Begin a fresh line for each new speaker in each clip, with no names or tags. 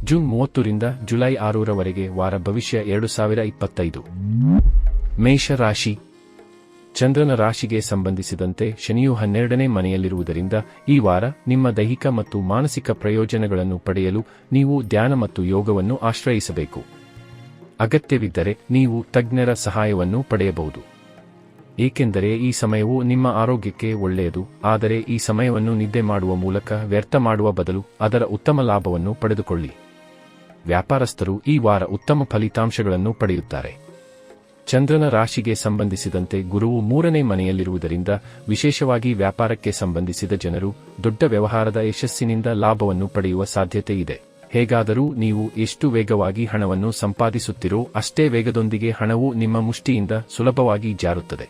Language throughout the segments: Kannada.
ಜೂನ್ 30ರಿಂದ ಜುಲೈ 6ರವರೆಗೆ ವಾರ ಭವಿಷ್ಯ 2025. ಮೇಷ ರಾಶಿ. ಚಂದ್ರನ ರಾಶಿಗೆ ಸಂಬಂಧಿಸಿದಂತೆ ಶನಿಯು 12ನೇ ಮನೆಯಲ್ಲಿರುವುದರಿಂದ ಈ ವಾರ ನಿಮ್ಮ ದೈಹಿಕ ಮತ್ತು ಮಾನಸಿಕ ಪ್ರಯೋಜನಗಳನ್ನು ಪಡೆಯಲು ನೀವು ಧ್ಯಾನ ಮತ್ತು ಯೋಗವನ್ನು ಆಶ್ರಯಿಸಬೇಕು. ಅಗತ್ಯವಿದ್ದರೆ ನೀವು ತಜ್ಞರ ಸಹಾಯವನ್ನು ಪಡೆಯಬಹುದು. ಏಕೆಂದರೆ ಈ ಸಮಯವು ನಿಮ್ಮ ಆರೋಗ್ಯಕ್ಕೆ ಒಳ್ಳೆಯದು, ಆದರೆ ಈ ಸಮಯವನ್ನು ನಿದ್ದೆ ಮಾಡುವ ಮೂಲಕ ವ್ಯರ್ಥ ಮಾಡುವ ಬದಲು ಅದರ ಉತ್ತಮ ಲಾಭವನ್ನು ಪಡೆದುಕೊಳ್ಳಿ. ವ್ಯಾಪಾರಸ್ಥರು ಈ ವಾರ ಉತ್ತಮ ಫಲಿತಾಂಶಗಳನ್ನು ಪಡೆಯುತ್ತಾರೆ. ಚಂದ್ರನ ರಾಶಿಗೆ ಸಂಬಂಧಿಸಿದಂತೆ ಗುರುವು 3ನೇ ಮನೆಯಲ್ಲಿರುವುದರಿಂದ ವಿಶೇಷವಾಗಿ ವ್ಯಾಪಾರಕ್ಕೆ ಸಂಬಂಧಿಸಿದ ಜನರು ದೊಡ್ಡ ವ್ಯವಹಾರದ ಯಶಸ್ಸಿನಿಂದ ಲಾಭವನ್ನು ಪಡೆಯುವ ಸಾಧ್ಯತೆ ಇದೆ. ಹೇಗಾದರೂ ನೀವು ಎಷ್ಟು ವೇಗವಾಗಿ ಹಣವನ್ನು ಸಂಪಾದಿಸುತ್ತೀರೋ ಅಷ್ಟೇ ವೇಗದೊಂದಿಗೆ ಹಣವು ನಿಮ್ಮ ಮುಷ್ಟಿಯಿಂದ ಸುಲಭವಾಗಿ ಜಾರುತ್ತದೆ.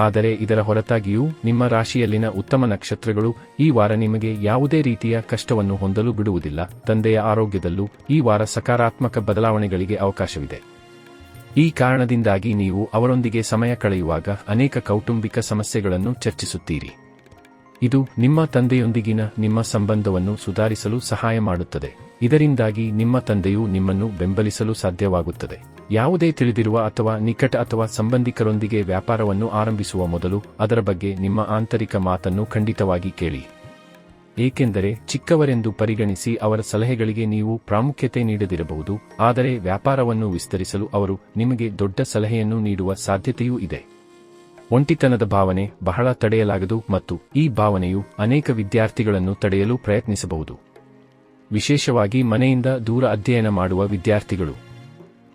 ಆದರೆ ಇದರ ಹೊರತಾಗಿಯೂ ನಿಮ್ಮ ರಾಶಿಯಲ್ಲಿನ ಉತ್ತಮ ನಕ್ಷತ್ರಗಳು ಈ ವಾರ ನಿಮಗೆ ಯಾವುದೇ ರೀತಿಯ ಕಷ್ಟವನ್ನು ಹೊಂದಲು ಬಿಡುವುದಿಲ್ಲ. ತಂದೆಯ ಆರೋಗ್ಯದಲ್ಲೂ ಈ ವಾರ ಸಕಾರಾತ್ಮಕ ಬದಲಾವಣೆಗಳಿಗೆ ಅವಕಾಶವಿದೆ. ಈ ಕಾರಣದಿಂದಾಗಿ ನೀವು ಅವರೊಂದಿಗೆ ಸಮಯ ಕಳೆಯುವಾಗ ಅನೇಕ ಕೌಟುಂಬಿಕ ಸಮಸ್ಯೆಗಳನ್ನು ಚರ್ಚಿಸುತ್ತೀರಿ. ಇದು ನಿಮ್ಮ ತಂದೆಯೊಂದಿಗಿನ ನಿಮ್ಮ ಸಂಬಂಧವನ್ನು ಸುಧಾರಿಸಲು ಸಹಾಯ ಮಾಡುತ್ತದೆ. ಇದರಿಂದಾಗಿ ನಿಮ್ಮ ತಂದೆಯು ನಿಮ್ಮನ್ನು ಬೆಂಬಲಿಸಲು ಸಾಧ್ಯವಾಗುತ್ತದೆ. ಯಾವುದೇ ತಿಳಿದಿರುವ ಅಥವಾ ನಿಕಟ ಅಥವಾ ಸಂಬಂಧಿಕರೊಂದಿಗೆ ವ್ಯಾಪಾರವನ್ನು ಆರಂಭಿಸುವ ಮೊದಲು ಅದರ ಬಗ್ಗೆ ನಿಮ್ಮ ಆಂತರಿಕ ಮಾತನ್ನು ಖಂಡಿತವಾಗಿ ಕೇಳಿ. ಏಕೆಂದರೆ ಚಿಕ್ಕವರೆಂದು ಪರಿಗಣಿಸಿ ಅವರ ಸಲಹೆಗಳಿಗೆ ನೀವು ಪ್ರಾಮುಖ್ಯತೆ ನೀಡದಿರಬಹುದು, ಆದರೆ ವ್ಯಾಪಾರವನ್ನು ವಿಸ್ತರಿಸಲು ಅವರು ನಿಮಗೆ ದೊಡ್ಡ ಸಲಹೆಯನ್ನು ನೀಡುವ ಸಾಧ್ಯತೆಯೂ ಇದೆ. ಒಂಟಿತನದ ಭಾವನೆ ಬಹಳ ತಡೆಯಲಾಗದು ಮತ್ತು ಈ ಭಾವನೆಯು ಅನೇಕ ವಿದ್ಯಾರ್ಥಿಗಳನ್ನು ತಡೆಯಲು ಪ್ರಯತ್ನಿಸಬಹುದು. ವಿಶೇಷವಾಗಿ ಮನೆಯಿಂದ ದೂರ ಅಧ್ಯಯನ ಮಾಡುವ ವಿದ್ಯಾರ್ಥಿಗಳು.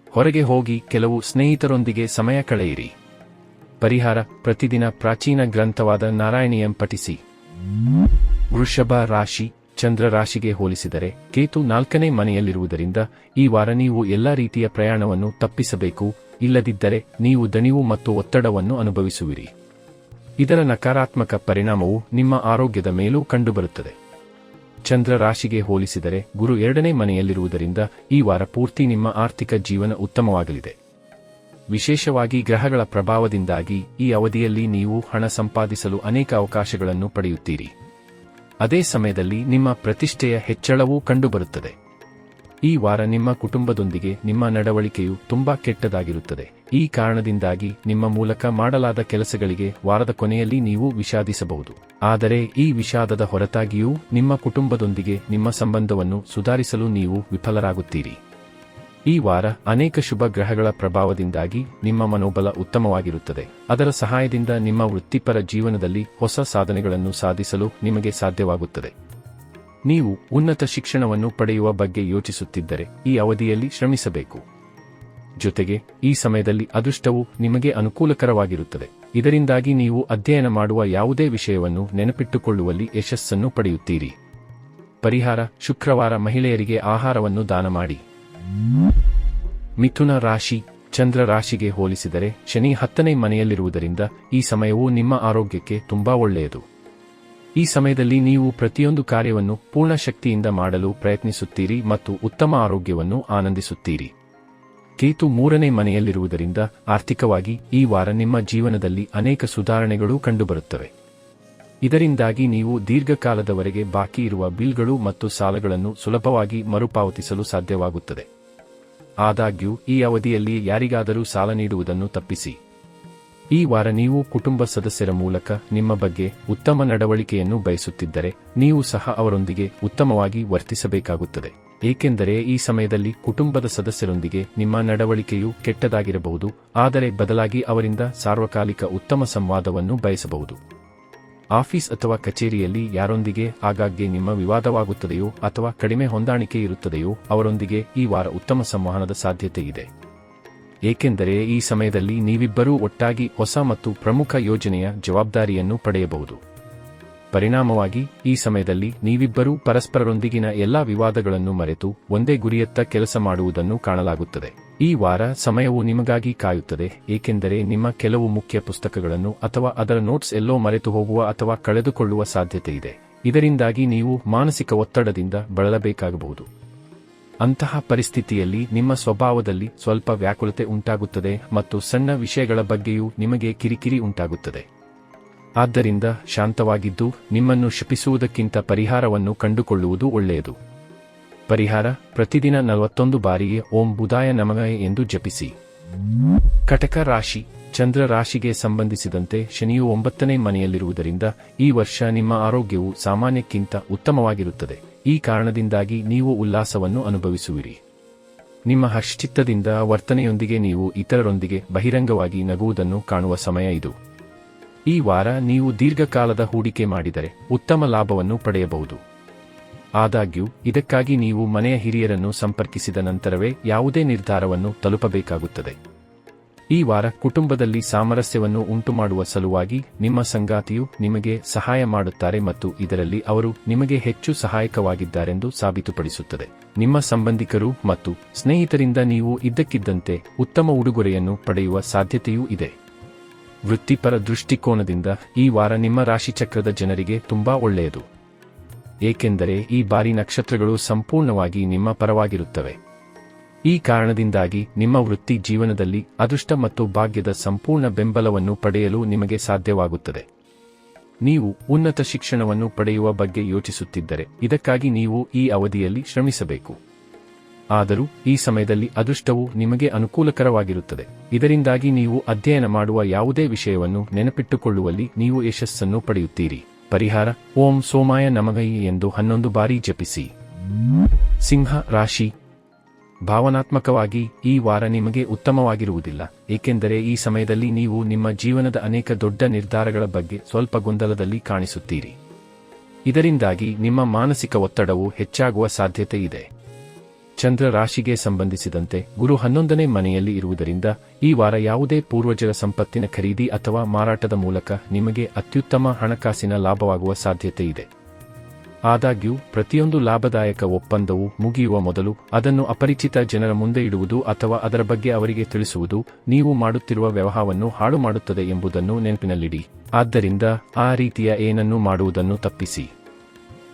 ಹೊರಗೆ ಹೋಗಿ ಕೆಲವು ಸ್ನೇಹಿತರೊಂದಿಗೆ ಸಮಯ ಕಳೆಯಿರಿ. ಪರಿಹಾರ: ಪ್ರತಿದಿನ ಪ್ರಾಚೀನ ಗ್ರಂಥವಾದ ನಾರಾಯಣೀಯಂ ಪಠಿಸಿ. ವೃಷಭ ರಾಶಿ. ಚಂದ್ರ ರಾಶಿಗೆ ಹೋಲಿಸಿದರೆ ಕೇತು 4ನೇ ಮನೆಯಲ್ಲಿರುವುದರಿಂದ ಈ ವಾರ ನೀವು ಎಲ್ಲಾ ರೀತಿಯ ಪ್ರಯಾಣವನ್ನು ತಪ್ಪಿಸಬೇಕು. ಇಲ್ಲದಿದ್ದರೆ ನೀವು ದಣಿವು ಮತ್ತು ಒತ್ತಡವನ್ನು ಅನುಭವಿಸುವಿರಿ. ಇದರ ನಕಾರಾತ್ಮಕ ಪರಿಣಾಮವು ನಿಮ್ಮ ಆರೋಗ್ಯದ ಮೇಲೂ ಕಂಡುಬರುತ್ತದೆ. ಚಂದ್ರ ರಾಶಿಗೆ ಹೋಲಿಸಿದರೆ ಗುರು 2ನೇ ಮನೆಯಲ್ಲಿರುವುದರಿಂದ ಈ ವಾರ ಪೂರ್ತಿ ನಿಮ್ಮ ಆರ್ಥಿಕ ಜೀವನ ಉತ್ತಮವಾಗಲಿದೆ. ವಿಶೇಷವಾಗಿ ಗ್ರಹಗಳ ಪ್ರಭಾವದಿಂದಾಗಿ ಈ ಅವಧಿಯಲ್ಲಿ ನೀವು ಹಣ ಸಂಪಾದಿಸಲು ಅನೇಕ ಅವಕಾಶಗಳನ್ನು ಪಡೆಯುತ್ತೀರಿ. ಅದೇ ಸಮಯದಲ್ಲಿ ನಿಮ್ಮ ಪ್ರತಿಷ್ಠೆಯ ಹೆಚ್ಚಳವೂ ಕಂಡುಬರುತ್ತದೆ. ಈ ವಾರ ನಿಮ್ಮ ಕುಟುಂಬದೊಂದಿಗೆ ನಿಮ್ಮ ನಡವಳಿಕೆಯು ತುಂಬಾ ಕೆಟ್ಟದಾಗಿರುತ್ತದೆ. ಈ ಕಾರಣದಿಂದಾಗಿ ನಿಮ್ಮ ಮೂಲಕ ಮಾಡಲಾದ ಕೆಲಸಗಳಿಗೆ ವಾರದ ಕೊನೆಯಲ್ಲಿ ನೀವು ವಿಷಾದಿಸಬಹುದು. ಆದರೆ ಈ ವಿಷಾದದ ಹೊರತಾಗಿಯೂ ನಿಮ್ಮ ಕುಟುಂಬದೊಂದಿಗೆ ನಿಮ್ಮ ಸಂಬಂಧವನ್ನು ಸುಧಾರಿಸಲು ನೀವು ವಿಫಲರಾಗುತ್ತೀರಿ. ಈ ವಾರ ಅನೇಕ ಶುಭ ಗ್ರಹಗಳ ಪ್ರಭಾವದಿಂದಾಗಿ ನಿಮ್ಮ ಮನೋಬಲ ಉತ್ತಮವಾಗಿರುತ್ತದೆ. ಅದರ ಸಹಾಯದಿಂದ ನಿಮ್ಮ ವೃತ್ತಿಪರ ಜೀವನದಲ್ಲಿ ಹೊಸ ಸಾಧನೆಗಳನ್ನು ಸಾಧಿಸಲು ನಿಮಗೆ ಸಾಧ್ಯವಾಗುತ್ತದೆ. ನೀವು ಉನ್ನತ ಶಿಕ್ಷಣವನ್ನು ಪಡೆಯುವ ಬಗ್ಗೆ ಯೋಚಿಸುತ್ತಿದ್ದರೆ ಈ ಅವಧಿಯಲ್ಲಿ ಶ್ರಮಿಸಬೇಕು. ಜೊತೆಗೆ ಈ ಸಮಯದಲ್ಲಿ ಅದೃಷ್ಟವು ನಿಮಗೆ ಅನುಕೂಲಕರವಾಗಿರುತ್ತದೆ. ಇದರಿಂದಾಗಿ ನೀವು ಅಧ್ಯಯನ ಮಾಡುವ ಯಾವುದೇ ವಿಷಯವನ್ನು ನೆನಪಿಟ್ಟುಕೊಳ್ಳುವಲ್ಲಿ ಯಶಸ್ಸನ್ನು ಪಡೆಯುತ್ತೀರಿ. ಪರಿಹಾರ: ಶುಕ್ರವಾರ ಮಹಿಳೆಯರಿಗೆ ಆಹಾರವನ್ನು ದಾನ ಮಾಡಿ. ಮಿಥುನ ರಾಶಿ. ಚಂದ್ರ ರಾಶಿಗೆ ಹೋಲಿಸಿದರೆ ಶನಿ 10ನೇ ಮನೆಯಲ್ಲಿರುವುದರಿಂದ ಈ ಸಮಯವು ನಿಮ್ಮ ಆರೋಗ್ಯಕ್ಕೆ ತುಂಬಾ ಒಳ್ಳೆಯದು. ಈ ಸಮಯದಲ್ಲಿ ನೀವು ಪ್ರತಿಯೊಂದು ಕಾರ್ಯವನ್ನು ಪೂರ್ಣ ಶಕ್ತಿಯಿಂದ ಮಾಡಲು ಪ್ರಯತ್ನಿಸುತ್ತೀರಿ ಮತ್ತು ಉತ್ತಮ ಆರೋಗ್ಯವನ್ನು ಆನಂದಿಸುತ್ತೀರಿ. ಕೇತು 3ನೇ ಮನೆಯಲ್ಲಿರುವುದರಿಂದ ಆರ್ಥಿಕವಾಗಿ ಈ ವಾರ ನಿಮ್ಮ ಜೀವನದಲ್ಲಿ ಅನೇಕ ಸುಧಾರಣೆಗಳು ಕಂಡುಬರುತ್ತವೆ. ಇದರಿಂದಾಗಿ ನೀವು ದೀರ್ಘಕಾಲದವರೆಗೆ ಬಾಕಿ ಇರುವ ಬಿಲ್ಗಳು ಮತ್ತು ಸಾಲಗಳನ್ನು ಸುಲಭವಾಗಿ ಮರುಪಾವತಿಸಲು ಸಾಧ್ಯವಾಗುತ್ತದೆ. ಆದಾಗ್ಯೂ ಈ ಅವಧಿಯಲ್ಲಿ ಯಾರಿಗಾದರೂ ಸಾಲ ನೀಡುವುದನ್ನು ತಪ್ಪಿಸಿ. ಈ ವಾರ ನೀವು ಕುಟುಂಬ ಸದಸ್ಯರ ಮೂಲಕ ನಿಮ್ಮ ಬಗ್ಗೆ ಉತ್ತಮ ನಡವಳಿಕೆಯನ್ನು ಬಯಸುತ್ತಿದ್ದರೆ ನೀವು ಸಹ ಅವರೊಂದಿಗೆ ಉತ್ತಮವಾಗಿ ವರ್ತಿಸಬೇಕಾಗುತ್ತದೆ. ಏಕೆಂದರೆ ಈ ಸಮಯದಲ್ಲಿ ಕುಟುಂಬದ ಸದಸ್ಯರೊಂದಿಗೆ ನಿಮ್ಮ ನಡವಳಿಕೆಯು ಕೆಟ್ಟದಾಗಿರಬಹುದು, ಆದರೆ ಬದಲಾಗಿ ಅವರಿಂದ ಸಾರ್ವಕಾಲಿಕ ಉತ್ತಮ ಸಂವಾದವನ್ನು ಬಯಸಬಹುದು. ಆಫೀಸ್ ಅಥವಾ ಕಚೇರಿಯಲ್ಲಿ ಯಾರೊಂದಿಗೆ ಆಗಾಗ್ಗೆ ನಿಮ್ಮ ವಿವಾದವಾಗುತ್ತದೆಯೋ ಅಥವಾ ಕಡಿಮೆ ಹೊಂದಾಣಿಕೆ ಇರುತ್ತದೆಯೋ ಅವರೊಂದಿಗೆ ಈ ವಾರ ಉತ್ತಮ ಸಂವಹನದ ಸಾಧ್ಯತೆ ಇದೆ. ಏಕೆಂದರೆ ಈ ಸಮಯದಲ್ಲಿ ನೀವಿಬ್ಬರೂ ಒಟ್ಟಾಗಿ ಹೊಸ ಮತ್ತು ಪ್ರಮುಖ ಯೋಜನೆಯ ಜವಾಬ್ದಾರಿಯನ್ನು ಪಡೆಯಬಹುದು. ಪರಿಣಾಮವಾಗಿ ಈ ಸಮಯದಲ್ಲಿ ನೀವಿಬ್ಬರೂ ಪರಸ್ಪರರೊಂದಿಗಿನ ಎಲ್ಲಾ ವಿವಾದಗಳನ್ನು ಮರೆತು ಒಂದೇ ಗುರಿಯತ್ತ ಕೆಲಸ ಮಾಡುವುದನ್ನು ಕಾಣಲಾಗುತ್ತದೆ. ಈ ವಾರ ಸಮಯವು ನಿಮಗಾಗಿ ಕಾಯುತ್ತದೆ, ಏಕೆಂದರೆ ನಿಮ್ಮ ಕೆಲವು ಮುಖ್ಯ ಪುಸ್ತಕಗಳನ್ನು ಅಥವಾ ಅದರ ನೋಟ್ಸ್ ಎಲ್ಲೋ ಮರೆತು ಹೋಗುವ ಅಥವಾ ಕಳೆದುಕೊಳ್ಳುವ ಸಾಧ್ಯತೆ ಇದೆ. ಇದರಿಂದಾಗಿ ನೀವು ಮಾನಸಿಕ ಒತ್ತಡದಿಂದ ಬಳಲಬೇಕಾಗಬಹುದು. ಅಂತಹ ಪರಿಸ್ಥಿತಿಯಲ್ಲಿ ನಿಮ್ಮ ಸ್ವಭಾವದಲ್ಲಿ ಸ್ವಲ್ಪ ವ್ಯಾಕುಲತೆ ಉಂಟಾಗುತ್ತದೆ ಮತ್ತು ಸಣ್ಣ ವಿಷಯಗಳ ಬಗ್ಗೆಯೂ ನಿಮಗೆ ಕಿರಿಕಿರಿ ಉಂಟಾಗುತ್ತದೆ. ಆದ್ದರಿಂದ ಶಾಂತವಾಗಿದ್ದು ನಿಮ್ಮನ್ನು ಶಪಿಸುವುದಕ್ಕಿಂತ ಪರಿಹಾರವನ್ನು ಕಂಡುಕೊಳ್ಳುವುದು ಒಳ್ಳೆಯದು. ಪರಿಹಾರ: ಪ್ರತಿದಿನ 41 ಬಾರಿಗೆ ಓಂ ಬುಧಾಯ ನಮಃ ಎಂದು ಜಪಿಸಿ. ಕಟಕ ರಾಶಿ. ಚಂದ್ರ ರಾಶಿಗೆ ಸಂಬಂಧಿಸಿದಂತೆ ಶನಿಯು 9ನೇ ಮನೆಯಲ್ಲಿರುವುದರಿಂದ ಈ ವರ್ಷ ನಿಮ್ಮ ಆರೋಗ್ಯವು ಸಾಮಾನ್ಯಕ್ಕಿಂತ ಉತ್ತಮವಾಗಿರುತ್ತದೆ. ಈ ಕಾರಣದಿಂದಾಗಿ ನೀವು ಉಲ್ಲಾಸವನ್ನು ಅನುಭವಿಸುವಿರಿ. ನಿಮ್ಮ ಹರ್ಷಚಿತ್ತದಿಂದ ವರ್ತನೆಯೊಂದಿಗೆ ನೀವು ಇತರರೊಂದಿಗೆ ಬಹಿರಂಗವಾಗಿ ನಗುವುದನ್ನು ಕಾಣುವ ಸಮಯ ಇದು. ಈ ವಾರ ನೀವು ದೀರ್ಘಕಾಲದ ಹೂಡಿಕೆ ಮಾಡಿದರೆ ಉತ್ತಮ ಲಾಭವನ್ನು ಪಡೆಯಬಹುದು. ಆದಾಗ್ಯೂ ಇದಕ್ಕಾಗಿ ನೀವು ಮನೆಯ ಹಿರಿಯರನ್ನು ಸಂಪರ್ಕಿಸಿದ ನಂತರವೇ ಯಾವುದೇ ನಿರ್ಧಾರವನ್ನು ತಲುಪಬೇಕಾಗುತ್ತದೆ. ಈ ವಾರ ಕುಟುಂಬದಲ್ಲಿ ಸಾಮರಸ್ಯವನ್ನು ಉಂಟುಮಾಡುವ ಸಲುವಾಗಿ ನಿಮ್ಮ ಸಂಗಾತಿಯು ನಿಮಗೆ ಸಹಾಯ ಮಾಡುತ್ತಾರೆ ಮತ್ತು ಇದರಲ್ಲಿ ಅವರು ನಿಮಗೆ ಹೆಚ್ಚು ಸಹಾಯಕವಾಗಿದ್ದಾರೆಂದು ಸಾಬೀತುಪಡಿಸುತ್ತದೆ. ನಿಮ್ಮ ಸಂಬಂಧಿಕರು ಮತ್ತು ಸ್ನೇಹಿತರಿಂದ ನೀವು ಇದ್ದಕ್ಕಿದ್ದಂತೆ ಉತ್ತಮ ಉಡುಗೊರೆಯನ್ನು ಪಡೆಯುವ ಸಾಧ್ಯತೆಯೂ ಇದೆ. ವೃತ್ತಿಪರ ದೃಷ್ಟಿಕೋನದಿಂದ ಈ ವಾರ ನಿಮ್ಮ ರಾಶಿಚಕ್ರದ ಜನರಿಗೆ ತುಂಬಾ ಒಳ್ಳೆಯದು, ಏಕೆಂದರೆ ಈ ಬಾರಿ ನಕ್ಷತ್ರಗಳು ಸಂಪೂರ್ಣವಾಗಿ ನಿಮ್ಮ ಪರವಾಗಿರುತ್ತವೆ. ಈ ಕಾರಣದಿಂದಾಗಿ ನಿಮ್ಮ ವೃತ್ತಿ ಜೀವನದಲ್ಲಿ ಅದೃಷ್ಟ ಮತ್ತು ಭಾಗ್ಯದ ಸಂಪೂರ್ಣ ಬೆಂಬಲವನ್ನು ಪಡೆಯಲು ನಿಮಗೆ ಸಾಧ್ಯವಾಗುತ್ತದೆ. ನೀವು ಉನ್ನತ ಶಿಕ್ಷಣವನ್ನು ಪಡೆಯುವ ಬಗ್ಗೆ ಯೋಚಿಸುತ್ತಿದ್ದರೆ ಇದಕ್ಕಾಗಿ ನೀವು ಈ ಅವಧಿಯಲ್ಲಿ ಶ್ರಮಿಸಬೇಕು. ಆದರೂ ಈ ಸಮಯದಲ್ಲಿ ಅದೃಷ್ಟವು ನಿಮಗೆ ಅನುಕೂಲಕರವಾಗಿರುತ್ತದೆ. ಇದರಿಂದಾಗಿ ನೀವು ಅಧ್ಯಯನ ಮಾಡುವ ಯಾವುದೇ ವಿಷಯವನ್ನು ನೆನಪಿಟ್ಟುಕೊಳ್ಳುವಲ್ಲಿ ನೀವು ಯಶಸ್ಸನ್ನು ಪಡೆಯುತ್ತೀರಿ. ಪರಿಹಾರ: ಓಂ ಸೋಮಾಯ ನಮಃ ಎಂದು 11 ಬಾರಿ ಜಪಿಸಿ. ಸಿಂಹ ರಾಶಿ. ಭಾವನಾತ್ಮಕವಾಗಿ ಈ ವಾರ ನಿಮಗೆ ಉತ್ತಮವಾಗಿರುವುದಿಲ್ಲ, ಏಕೆಂದರೆ ಈ ಸಮಯದಲ್ಲಿ ನೀವು ನಿಮ್ಮ ಜೀವನದ ಅನೇಕ ದೊಡ್ಡ ನಿರ್ಧಾರಗಳ ಬಗ್ಗೆ ಸ್ವಲ್ಪ ಗೊಂದಲದಲ್ಲಿ ಕಾಣಿಸುತ್ತೀರಿ. ಇದರಿಂದಾಗಿ ನಿಮ್ಮ ಮಾನಸಿಕ ಒತ್ತಡವು ಹೆಚ್ಚಾಗುವ ಸಾಧ್ಯತೆ ಇದೆ. ಚಂದ್ರ ರಾಶಿಗೆ ಸಂಬಂಧಿಸಿದಂತೆ ಗುರು 11ನೇ ಮನೆಯಲ್ಲಿ ಇರುವುದರಿಂದ ಈ ವಾರ ಯಾವುದೇ ಪೂರ್ವಜರ ಸಂಪತ್ತಿನ ಖರೀದಿ ಅಥವಾ ಮಾರಾಟದ ಮೂಲಕ ನಿಮಗೆ ಅತ್ಯುತ್ತಮ ಹಣಕಾಸಿನ ಲಾಭವಾಗುವ ಸಾಧ್ಯತೆ ಇದೆ. ಆದಾಗ್ಯೂ ಪ್ರತಿಯೊಂದು ಲಾಭದಾಯಕ ಒಪ್ಪಂದವು ಮುಗಿಯುವ ಮೊದಲು ಅದನ್ನು ಅಪರಿಚಿತ ಜನರ ಮುಂದೆ ಇಡುವುದು ಅಥವಾ ಅದರ ಬಗ್ಗೆ ಅವರಿಗೆ ತಿಳಿಸುವುದು ನೀವು ಮಾಡುತ್ತಿರುವ ವ್ಯವಹಾರವನ್ನು ಹಾಳು ಮಾಡುತ್ತದೆ ಎಂಬುದನ್ನು ನೆನಪಿನಲ್ಲಿಡಿ. ಆದ್ದರಿಂದ ಆ ರೀತಿಯ ಏನನ್ನೂ ಮಾಡುವುದನ್ನು ತಪ್ಪಿಸಿ.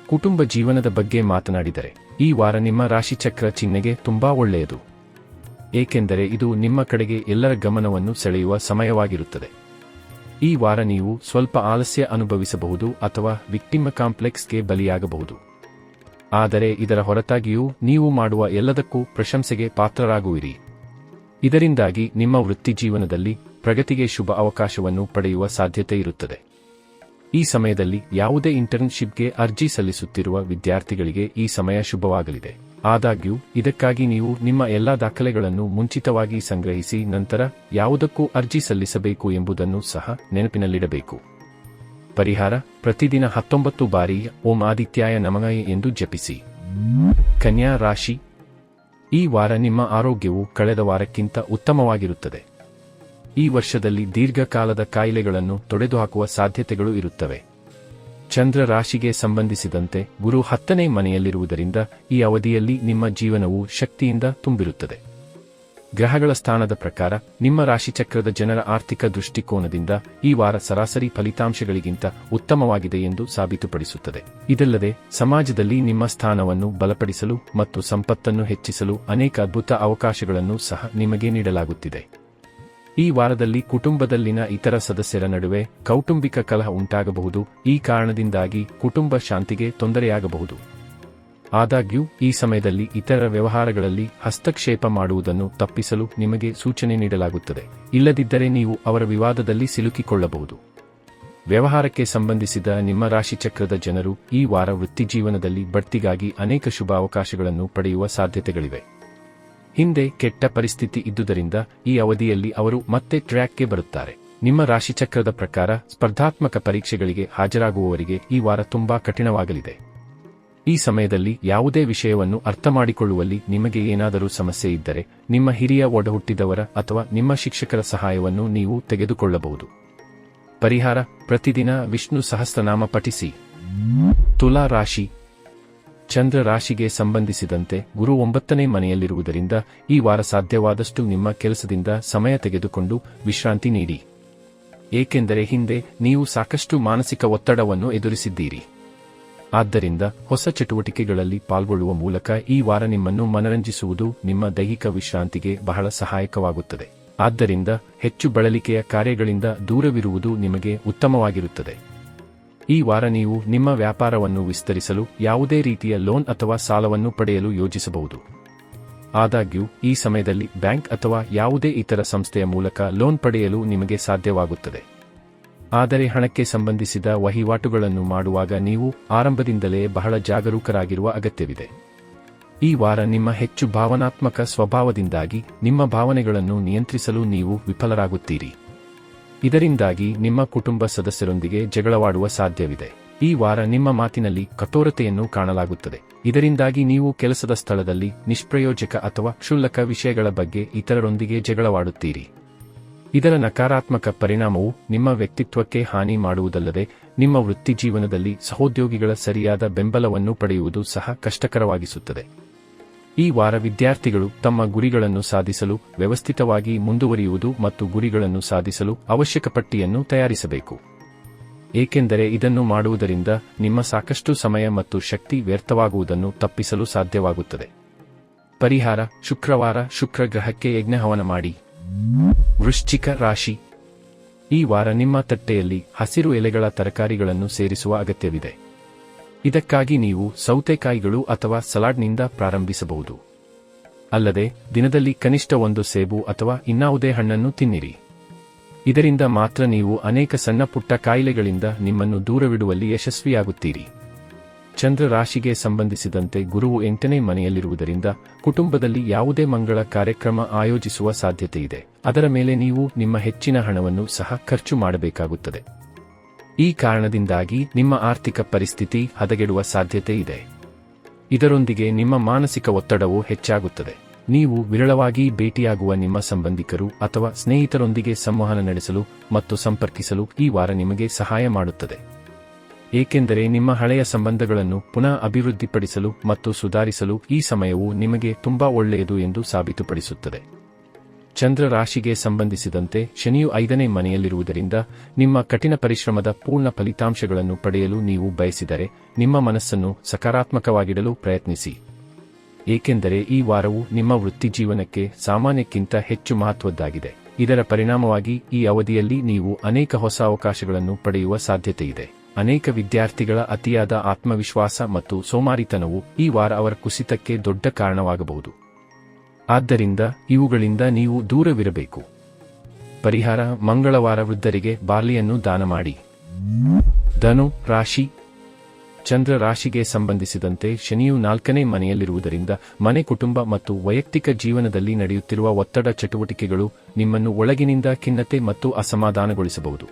ಕುಟುಂಬ ಜೀವನದ ಬಗ್ಗೆ ಮಾತನಾಡಿದರೆ ಈ ವಾರ ನಿಮ್ಮ ರಾಶಿಚಕ್ರ ಚಿಹ್ನೆಗೆ ತುಂಬಾ ಒಳ್ಳೆಯದು, ಏಕೆಂದರೆ ಇದು ನಿಮ್ಮ ಕಡೆಗೆ ಎಲ್ಲರ ಗಮನವನ್ನು ಸೆಳೆಯುವ ಸಮಯವಾಗಿರುತ್ತದೆ. ಈ ವಾರ ನೀವು ಸ್ವಲ್ಪ ಆಲಸ್ಯ ಅನುಭವಿಸಬಹುದು ಅಥವಾ ವಿಕ್ಟಿಮ್ ಕಾಂಪ್ಲೆಕ್ಸ್ಗೆ ಬಲಿಯಾಗಬಹುದು. ಆದರೆ ಇದರ ಹೊರತಾಗಿಯೂ ನೀವು ಮಾಡುವ ಎಲ್ಲದಕ್ಕೂ ಪ್ರಶಂಸೆಗೆ ಪಾತ್ರರಾಗುವಿರಿ. ಇದರಿಂದಾಗಿ ನಿಮ್ಮ ವೃತ್ತಿಜೀವನದಲ್ಲಿ ಪ್ರಗತಿಗೆ ಶುಭ ಅವಕಾಶವನ್ನು ಪಡೆಯುವ ಸಾಧ್ಯತೆ ಇರುತ್ತದೆ. ಈ ಸಮಯದಲ್ಲಿ ಯಾವುದೇ ಇಂಟರ್ನ್ಶಿಪ್ಗೆ ಅರ್ಜಿ ಸಲ್ಲಿಸುತ್ತಿರುವ ವಿದ್ಯಾರ್ಥಿಗಳಿಗೆ ಈ ಸಮಯ ಶುಭವಾಗಲಿದೆ. ಆದಾಗ್ಯೂ ಇದಕ್ಕಾಗಿ ನೀವು ನಿಮ್ಮ ಎಲ್ಲಾ ದಾಖಲೆಗಳನ್ನು ಮುಂಚಿತವಾಗಿ ಸಂಗ್ರಹಿಸಿ ನಂತರ ಯಾವುದಕ್ಕೂ ಅರ್ಜಿ ಸಲ್ಲಿಸಬೇಕು ಎಂಬುದನ್ನು ಸಹ ನೆನಪಿನಲ್ಲಿಡಬೇಕು. ಪರಿಹಾರ: ಪ್ರತಿದಿನ 19 ಬಾರಿ ಓಂ ಆದಿತ್ಯಾಯ ನಮಃ ಎಂದು ಜಪಿಸಿ. ಕನ್ಯಾ ರಾಶಿ. ಈ ವಾರ ನಿಮ್ಮ ಆರೋಗ್ಯವು ಕಳೆದ ವಾರಕ್ಕಿಂತ ಉತ್ತಮವಾಗಿರುತ್ತದೆ. ಈ ವರ್ಷದಲ್ಲಿ ದೀರ್ಘಕಾಲದ ಕಾಯಿಲೆಗಳನ್ನು ತೊಡೆದುಹಾಕುವ ಸಾಧ್ಯತೆಗಳು ಇರುತ್ತವೆ. ಚಂದ್ರ ರಾಶಿಗೆ ಸಂಬಂಧಿಸಿದಂತೆ ಗುರು 10ನೇ ಮನೆಯಲ್ಲಿರುವುದರಿಂದ ಈ ಅವಧಿಯಲ್ಲಿ ನಿಮ್ಮ ಜೀವನವು ಶಕ್ತಿಯಿಂದ ತುಂಬಿರುತ್ತದೆ. ಗ್ರಹಗಳ ಸ್ಥಾನದ ಪ್ರಕಾರ ನಿಮ್ಮ ರಾಶಿಚಕ್ರದ ಜನರ ಆರ್ಥಿಕ ದೃಷ್ಟಿಕೋನದಿಂದ ಈ ವಾರ ಸರಾಸರಿ ಫಲಿತಾಂಶಗಳಿಗಿಂತ ಉತ್ತಮವಾಗಿದೆ ಎಂದು ಸಾಬೀತುಪಡಿಸುತ್ತದೆ. ಇದಲ್ಲದೆ ಸಮಾಜದಲ್ಲಿ ನಿಮ್ಮ ಸ್ಥಾನವನ್ನು ಬಲಪಡಿಸಲು ಮತ್ತು ಸಂಪತ್ತನ್ನು ಹೆಚ್ಚಿಸಲು ಅನೇಕ ಅದ್ಭುತ ಅವಕಾಶಗಳನ್ನು ಸಹ ನಿಮಗೆ ನೀಡಲಾಗುತ್ತಿದೆ. ಈ ವಾರದಲ್ಲಿ ಕುಟುಂಬದಲ್ಲಿನ ಇತರ ಸದಸ್ಯರ ನಡುವೆ ಕೌಟುಂಬಿಕ ಕಲಹ ಉಂಟಾಗಬಹುದು. ಈ ಕಾರಣದಿಂದಾಗಿ ಕುಟುಂಬ ಶಾಂತಿಗೆ ತೊಂದರೆಯಾಗಬಹುದು. ಆದಾಗ್ಯೂ ಈ ಸಮಯದಲ್ಲಿ ಇತರ ವ್ಯವಹಾರಗಳಲ್ಲಿ ಹಸ್ತಕ್ಷೇಪ ಮಾಡುವುದನ್ನು ತಪ್ಪಿಸಲು ನಿಮಗೆ ಸೂಚನೆ ನೀಡಲಾಗುತ್ತದೆ. ಇಲ್ಲದಿದ್ದರೆ ನೀವು ಅವರ ವಿವಾದದಲ್ಲಿ ಸಿಲುಕಿಕೊಳ್ಳಬಹುದು. ವ್ಯವಹಾರಕ್ಕೆ ಸಂಬಂಧಿಸಿದ ನಿಮ್ಮ ರಾಶಿಚಕ್ರದ ಜನರು ಈ ವಾರ ವೃತ್ತಿಜೀವನದಲ್ಲಿ ಬಡ್ತಿಗಾಗಿ ಅನೇಕ ಶುಭ ಅವಕಾಶಗಳನ್ನು ಪಡೆಯುವ ಸಾಧ್ಯತೆಗಳಿವೆ. ಹಿಂದೆ ಕೆಟ್ಟ ಪರಿಸ್ಥಿತಿ ಇದ್ದುದರಿಂದ ಈ ಅವಧಿಯಲ್ಲಿ ಅವರು ಮತ್ತೆ ಟ್ರ್ಯಾಕ್ಗೆ ಬರುತ್ತಾರೆ. ನಿಮ್ಮ ರಾಶಿಚಕ್ರದ ಪ್ರಕಾರ ಸ್ಪರ್ಧಾತ್ಮಕ ಪರೀಕ್ಷೆಗಳಿಗೆ ಹಾಜರಾಗುವವರಿಗೆ ಈ ವಾರ ತುಂಬಾ ಕಠಿಣವಾಗಲಿದೆ. ಈ ಸಮಯದಲ್ಲಿ ಯಾವುದೇ ವಿಷಯವನ್ನು ಅರ್ಥಮಾಡಿಕೊಳ್ಳುವಲ್ಲಿ ನಿಮಗೆ ಏನಾದರೂ ಸಮಸ್ಯೆ ಇದ್ದರೆ ನಿಮ್ಮ ಹಿರಿಯ ಒಡಹುಟ್ಟಿದವರ ಅಥವಾ ನಿಮ್ಮ ಶಿಕ್ಷಕರ ಸಹಾಯವನ್ನು ನೀವು ತೆಗೆದುಕೊಳ್ಳಬಹುದು. ಪರಿಹಾರ: ಪ್ರತಿದಿನ ವಿಷ್ಣು ಸಹಸ್ರನಾಮ ಪಠಿಸಿ. ತುಲಾ ರಾಶಿ. ಚಂದ್ರ ರಾಶಿಗೆ ಸಂಬಂಧಿಸಿದಂತೆ ಗುರು 9ನೇ ಮನೆಯಲ್ಲಿರುವುದರಿಂದ ಈ ವಾರ ಸಾಧ್ಯವಾದಷ್ಟು ನಿಮ್ಮ ಕೆಲಸದಿಂದ ಸಮಯ ತೆಗೆದುಕೊಂಡು ವಿಶ್ರಾಂತಿ ನೀಡಿ, ಏಕೆಂದರೆ ಹಿಂದೆ ನೀವು ಸಾಕಷ್ಟು ಮಾನಸಿಕ ಒತ್ತಡವನ್ನು ಎದುರಿಸಿದ್ದೀರಿ. ಆದ್ದರಿಂದ ಹೊಸ ಚಟುವಟಿಕೆಗಳಲ್ಲಿ ಪಾಲ್ಗೊಳ್ಳುವ ಮೂಲಕ ಈ ವಾರ ನಿಮ್ಮನ್ನು ಮನರಂಜಿಸುವುದು ನಿಮ್ಮ ದೈಹಿಕ ವಿಶ್ರಾಂತಿಗೆ ಬಹಳ ಸಹಾಯಕವಾಗುತ್ತದೆ. ಆದ್ದರಿಂದ ಹೆಚ್ಚು ಬಳಲಿಕೆಯ ಕಾರ್ಯಗಳಿಂದ ದೂರವಿರುವುದು ನಿಮಗೆ ಉತ್ತಮವಾಗಿರುತ್ತದೆ. ಈ ವಾರ ನೀವು ನಿಮ್ಮ ವ್ಯಾಪಾರವನ್ನು ವಿಸ್ತರಿಸಲು ಯಾವುದೇ ರೀತಿಯ ಲೋನ್ ಅಥವಾ ಸಾಲವನ್ನು ಪಡೆಯಲು ಯೋಜಿಸಬಹುದು. ಆದಾಗ್ಯೂ ಈ ಸಮಯದಲ್ಲಿ ಬ್ಯಾಂಕ್ ಅಥವಾ ಯಾವುದೇ ಇತರ ಸಂಸ್ಥೆಯ ಮೂಲಕ ಲೋನ್ ಪಡೆಯಲು ನಿಮಗೆ ಸಾಧ್ಯವಾಗುತ್ತದೆ. ಆದರೆ ಹಣಕ್ಕೆ ಸಂಬಂಧಿಸಿದ ವಹಿವಾಟುಗಳನ್ನು ಮಾಡುವಾಗ ನೀವು ಆರಂಭದಿಂದಲೇ ಬಹಳ ಜಾಗರೂಕರಾಗಿರುವ ಅಗತ್ಯವಿದೆ. ಈ ವಾರ ನಿಮ್ಮ ಹೆಚ್ಚು ಭಾವನಾತ್ಮಕ ಸ್ವಭಾವದಿಂದಾಗಿ ನಿಮ್ಮ ಭಾವನೆಗಳನ್ನು ನಿಯಂತ್ರಿಸಲು ನೀವು ವಿಫಲರಾಗುತ್ತೀರಿ. ಇದರಿಂದಾಗಿ ನಿಮ್ಮ ಕುಟುಂಬ ಸದಸ್ಯರೊಂದಿಗೆ ಜಗಳವಾಡುವ ಸಾಧ್ಯವಿದೆ. ಈ ವಾರ ನಿಮ್ಮ ಮಾತಿನಲ್ಲಿ ಕಠೋರತೆಯನ್ನು ಕಾಣಲಾಗುತ್ತದೆ. ಇದರಿಂದಾಗಿ ನೀವು ಕೆಲಸದ ಸ್ಥಳದಲ್ಲಿ ನಿಷ್ಪ್ರಯೋಜಕ ಅಥವಾ ಕ್ಷುಲ್ಲಕ ವಿಷಯಗಳ ಬಗ್ಗೆ ಇತರರೊಂದಿಗೆ ಜಗಳವಾಡುತ್ತೀರಿ. ಇದರ ನಕಾರಾತ್ಮಕ ಪರಿಣಾಮವು ನಿಮ್ಮ ವ್ಯಕ್ತಿತ್ವಕ್ಕೆ ಹಾನಿ ಮಾಡುವುದಲ್ಲದೆ ನಿಮ್ಮ ವೃತ್ತಿಜೀವನದಲ್ಲಿ ಸಹೋದ್ಯೋಗಿಗಳ ಸರಿಯಾದ ಬೆಂಬಲವನ್ನು ಪಡೆಯುವುದು ಸಹ ಕಷ್ಟಕರವಾಗಿಸುತ್ತದೆ. ಈ ವಾರ ವಿದ್ಯಾರ್ಥಿಗಳು ತಮ್ಮ ಗುರಿಗಳನ್ನು ಸಾಧಿಸಲು ವ್ಯವಸ್ಥಿತವಾಗಿ ಮುಂದುವರಿಯುವುದು ಮತ್ತು ಗುರಿಗಳನ್ನು ಸಾಧಿಸಲು ಅವಶ್ಯಕ ಪಟ್ಟಿಯನ್ನು ತಯಾರಿಸಬೇಕು. ಏಕೆಂದರೆ ಇದನ್ನು ಮಾಡುವುದರಿಂದ ನಿಮ್ಮ ಸಾಕಷ್ಟು ಸಮಯ ಮತ್ತು ಶಕ್ತಿ ವ್ಯರ್ಥವಾಗುವುದನ್ನು ತಪ್ಪಿಸಲು ಸಾಧ್ಯವಾಗುತ್ತದೆ. ಪರಿಹಾರ: ಶುಕ್ರವಾರ ಶುಕ್ರ ಗ್ರಹಕ್ಕೆ ಯಜ್ಞಹವನ ಮಾಡಿ. ವೃಶ್ಚಿಕ ರಾಶಿ: ಈ ವಾರ ನಿಮ್ಮ ತಟ್ಟೆಯಲ್ಲಿ ಹಸಿರು ಎಲೆಗಳ ತರಕಾರಿಗಳನ್ನು ಸೇರಿಸುವ ಅಗತ್ಯವಿದೆ. ಇದಕ್ಕಾಗಿ ನೀವು ಸೌತೆಕಾಯಿಗಳು ಅಥವಾ ಸಲಾಡ್ನಿಂದ ಪ್ರಾರಂಭಿಸಬಹುದು. ಅಲ್ಲದೆ ದಿನದಲ್ಲಿ ಕನಿಷ್ಠ ಒಂದು ಸೇಬು ಅಥವಾ ಇನ್ನಾವುದೇ ಹಣ್ಣನ್ನು ತಿನ್ನಿರಿ. ಇದರಿಂದ ಮಾತ್ರ ನೀವು ಅನೇಕ ಸಣ್ಣ ಪುಟ್ಟ ಕಾಯಿಲೆಗಳಿಂದ ನಿಮ್ಮನ್ನು ದೂರವಿಡುವಲ್ಲಿ ಯಶಸ್ವಿಯಾಗುತ್ತೀರಿ. ಚಂದ್ರ ರಾಶಿಗೆ ಸಂಬಂಧಿಸಿದಂತೆ ಗುರುವು 8ನೇ ಮನೆಯಲ್ಲಿರುವುದರಿಂದ ಕುಟುಂಬದಲ್ಲಿ ಯಾವುದೇ ಮಂಗಳ ಕಾರ್ಯಕ್ರಮ ಆಯೋಜಿಸುವ ಸಾಧ್ಯತೆಯಿದೆ. ಅದರ ಮೇಲೆ ನೀವು ನಿಮ್ಮ ಹೆಚ್ಚಿನ ಹಣವನ್ನು ಸಹ ಖರ್ಚು ಮಾಡಬೇಕಾಗುತ್ತದೆ. ಈ ಕಾರಣದಿಂದಾಗಿ ನಿಮ್ಮ ಆರ್ಥಿಕ ಪರಿಸ್ಥಿತಿ ಹದಗೆಡುವ ಸಾಧ್ಯತೆ ಇದೆ. ಇದರೊಂದಿಗೆ ನಿಮ್ಮ ಮಾನಸಿಕ ಒತ್ತಡವೂ ಹೆಚ್ಚಾಗುತ್ತದೆ. ನೀವು ವಿರಳವಾಗಿ ಭೇಟಿಯಾಗುವ ನಿಮ್ಮ ಸಂಬಂಧಿಕರು ಅಥವಾ ಸ್ನೇಹಿತರೊಂದಿಗೆ ಸಂವಹನ ನಡೆಸಲು ಮತ್ತು ಸಂಪರ್ಕಿಸಲು ಈ ವಾರ ನಿಮಗೆ ಸಹಾಯ ಮಾಡುತ್ತದೆ. ಏಕೆಂದರೆ ನಿಮ್ಮ ಹಳೆಯ ಸಂಬಂಧಗಳನ್ನು ಪುನಃ ಅಭಿವೃದ್ಧಿಪಡಿಸಲು ಮತ್ತು ಸುಧಾರಿಸಲು ಈ ಸಮಯವು ನಿಮಗೆ ತುಂಬಾ ಒಳ್ಳೆಯದು ಎಂದು ಸಾಬೀತುಪಡಿಸುತ್ತದೆ. ಚಂದ್ರ ರಾಶಿಗೆ ಸಂಬಂಧಿಸಿದಂತೆ ಶನಿಯು 5ನೇ ಮನೆಯಲ್ಲಿರುವುದರಿಂದ ನಿಮ್ಮ ಕಠಿಣ ಪರಿಶ್ರಮದ ಪೂರ್ಣ ಫಲಿತಾಂಶಗಳನ್ನು ಪಡೆಯಲು ನೀವು ಬಯಸಿದರೆ ನಿಮ್ಮ ಮನಸ್ಸನ್ನು ಸಕಾರಾತ್ಮಕವಾಗಿಡಲು ಪ್ರಯತ್ನಿಸಿ. ಏಕೆಂದರೆ ಈ ವಾರವು ನಿಮ್ಮ ವೃತ್ತಿಜೀವನಕ್ಕೆ ಸಾಮಾನ್ಯಕ್ಕಿಂತ ಹೆಚ್ಚು ಮಹತ್ವದ್ದಾಗಿದೆ. ಇದರ ಪರಿಣಾಮವಾಗಿ ಈ ಅವಧಿಯಲ್ಲಿ ನೀವು ಅನೇಕ ಹೊಸ ಅವಕಾಶಗಳನ್ನು ಪಡೆಯುವ ಸಾಧ್ಯತೆಯಿದೆ. ಅನೇಕ ವಿದ್ಯಾರ್ಥಿಗಳ ಅತಿಯಾದ ಆತ್ಮವಿಶ್ವಾಸ ಮತ್ತು ಸೋಮಾರಿತನವು ಈ ವಾರ ಅವರ ಕುಸಿತಕ್ಕೆ ದೊಡ್ಡ ಕಾರಣವಾಗಬಹುದು. ಆದ್ದರಿಂದ ಇವುಗಳಿಂದ ನೀವು ದೂರವಿರಬೇಕು. ಪರಿಹಾರ: ಮಂಗಳವಾರ ವೃದ್ಧರಿಗೆ ಬಾರ್ಲಿಯನ್ನು ದಾನ ಮಾಡಿ. ಧನು ರಾಶಿ: ಚಂದ್ರ ರಾಶಿಗೆ ಸಂಬಂಧಿಸಿದಂತೆ ಶನಿಯು 4ನೇ ಮನೆಯಲ್ಲಿರುವುದರಿಂದ ಮನೆ, ಕುಟುಂಬ ಮತ್ತು ವೈಯಕ್ತಿಕ ಜೀವನದಲ್ಲಿ ನಡೆಯುತ್ತಿರುವ ಒತ್ತಡ ಚಟುವಟಿಕೆಗಳು ನಿಮ್ಮನ್ನು ಒಳಗಿನಿಂದ ಖಿನ್ನತೆ ಮತ್ತು ಅಸಮಾಧಾನಗೊಳಿಸಬಹುದು.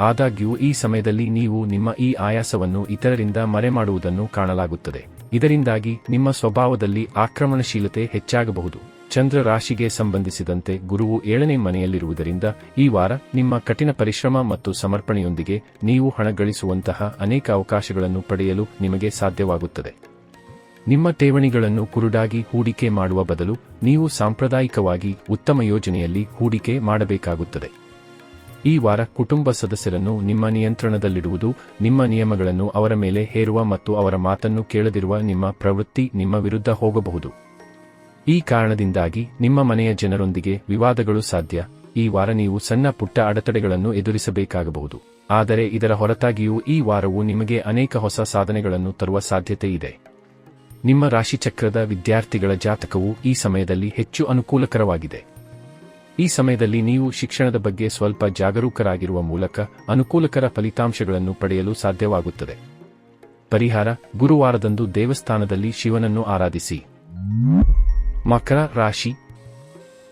ಆದಾಗ್ಯೂ ಈ ಸಮಯದಲ್ಲಿ ನೀವು ನಿಮ್ಮ ಈ ಆಯಾಸವನ್ನು ಇತರರಿಂದ ಮರೆಮಾಡುವುದನ್ನು ಕಾಣಲಾಗುತ್ತದೆ. ಇದರಿಂದಾಗಿ ನಿಮ್ಮ ಸ್ವಭಾವದಲ್ಲಿ ಆಕ್ರಮಣಶೀಲತೆ ಹೆಚ್ಚಾಗಬಹುದು. ಚಂದ್ರ ರಾಶಿಗೆ ಸಂಬಂಧಿಸಿದಂತೆ ಗುರುವು 7ನೇ ಮನೆಯಲ್ಲಿರುವುದರಿಂದ ಈ ವಾರ ನಿಮ್ಮ ಕಠಿಣ ಪರಿಶ್ರಮ ಮತ್ತು ಸಮರ್ಪಣೆಯೊಂದಿಗೆ ನೀವು ಹಣ ಗಳಿಸುವಂತಹ ಅನೇಕ ಅವಕಾಶಗಳನ್ನು ಪಡೆಯಲು ನಿಮಗೆ ಸಾಧ್ಯವಾಗುತ್ತದೆ. ನಿಮ್ಮ ಠೇವಣಿಗಳನ್ನು ಕುರುಡಾಗಿ ಹೂಡಿಕೆ ಮಾಡುವ ಬದಲು ನೀವು ಸಾಂಪ್ರದಾಯಿಕವಾಗಿ ಉತ್ತಮ ಯೋಜನೆಯಲ್ಲಿ ಹೂಡಿಕೆ ಮಾಡಬೇಕಾಗುತ್ತದೆ. ಈ ವಾರ ಕುಟುಂಬ ಸದಸ್ಯರನ್ನು ನಿಮ್ಮ ನಿಯಂತ್ರಣದಲ್ಲಿಡುವುದು, ನಿಮ್ಮ ನಿಯಮಗಳನ್ನು ಅವರ ಮೇಲೆ ಹೇರುವ ಮತ್ತು ಅವರ ಮಾತನ್ನು ಕೇಳದಿರುವ ನಿಮ್ಮ ಪ್ರವೃತ್ತಿ ನಿಮ್ಮ ವಿರುದ್ಧ ಹೋಗಬಹುದು. ಈ ಕಾರಣದಿಂದಾಗಿ ನಿಮ್ಮ ಮನೆಯ ಜನರೊಂದಿಗೆ ವಿವಾದಗಳು ಸಾಧ್ಯ. ಈ ವಾರ ನೀವು ಸಣ್ಣ ಪುಟ್ಟ ಅಡೆತಡೆಗಳನ್ನು ಎದುರಿಸಬೇಕಾಗಬಹುದು. ಆದರೆ ಇದರ ಹೊರತಾಗಿಯೂ ಈ ವಾರವು ನಿಮಗೆ ಅನೇಕ ಹೊಸ ಸಾಧನೆಗಳನ್ನು ತರುವ ಸಾಧ್ಯತೆ ಇದೆ. ನಿಮ್ಮ ರಾಶಿಚಕ್ರದ ವಿದ್ಯಾರ್ಥಿಗಳ ಜಾತಕವು ಈ ಸಮಯದಲ್ಲಿ ಹೆಚ್ಚು ಅನುಕೂಲಕರವಾಗಿದೆ. ಈ ಸಮಯದಲ್ಲಿ ನೀವು ಶಿಕ್ಷಣದ ಬಗ್ಗೆ ಸ್ವಲ್ಪ ಜಾಗರೂಕರಾಗಿರುವ ಮೂಲಕ ಅನುಕೂಲಕರ ಫಲಿತಾಂಶಗಳನ್ನು ಪಡೆಯಲು ಸಾಧ್ಯವಾಗುತ್ತದೆ. ಪರಿಹಾರ: ಗುರುವಾರದಂದು ದೇವಸ್ಥಾನದಲ್ಲಿ ಶಿವನನ್ನು ಆರಾಧಿಸಿ. ಮಕರ ರಾಶಿ: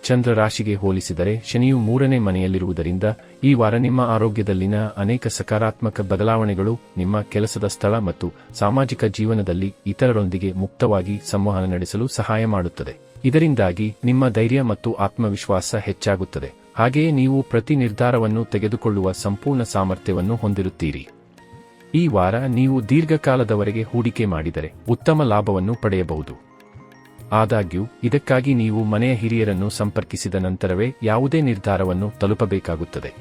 ಚಂದ್ರ ರಾಶಿಗೆ ಹೋಲಿಸಿದರೆ ಶನಿಯು 3ನೇ ಮನೆಯಲ್ಲಿರುವುದರಿಂದ ಈ ವಾರ ನಿಮ್ಮ ಆರೋಗ್ಯದಲ್ಲಿನ ಅನೇಕ ಸಕಾರಾತ್ಮಕ ಬದಲಾವಣೆಗಳು ನಿಮ್ಮ ಕೆಲಸದ ಸ್ಥಳ ಮತ್ತು ಸಾಮಾಜಿಕ ಜೀವನದಲ್ಲಿ ಇತರರೊಂದಿಗೆ ಮುಕ್ತವಾಗಿ ಸಂವಹನ ನಡೆಸಲು ಸಹಾಯ ಮಾಡುತ್ತದೆ. ಇದರಿಂದಾಗಿ ನಿಮ್ಮ ಧೈರ್ಯ ಮತ್ತು ಆತ್ಮವಿಶ್ವಾಸ ಹೆಚ್ಚಾಗುತ್ತದೆ. ಹಾಗೆಯೇ ನೀವು ಪ್ರತಿ ನಿರ್ಧಾರವನ್ನು ತೆಗೆದುಕೊಳ್ಳುವ ಸಂಪೂರ್ಣ ಸಾಮರ್ಥ್ಯವನ್ನು ಹೊಂದಿರುತ್ತೀರಿ. ಈ ವಾರ ನೀವು ದೀರ್ಘಕಾಲದವರೆಗೆ ಹೂಡಿಕೆ ಮಾಡಿದರೆ ಉತ್ತಮ ಲಾಭವನ್ನು ಪಡೆಯಬಹುದು. ಆದಾಗ್ಯೂ ಇದಕ್ಕಾಗಿ ನೀವು ಮನೆಯ ಹಿರಿಯರನ್ನು ಸಂಪರ್ಕಿಸಿದ ನಂತರವೇ ಯಾವುದೇ ನಿರ್ಧಾರವನ್ನು ತಲುಪಬೇಕಾಗುತ್ತದೆ.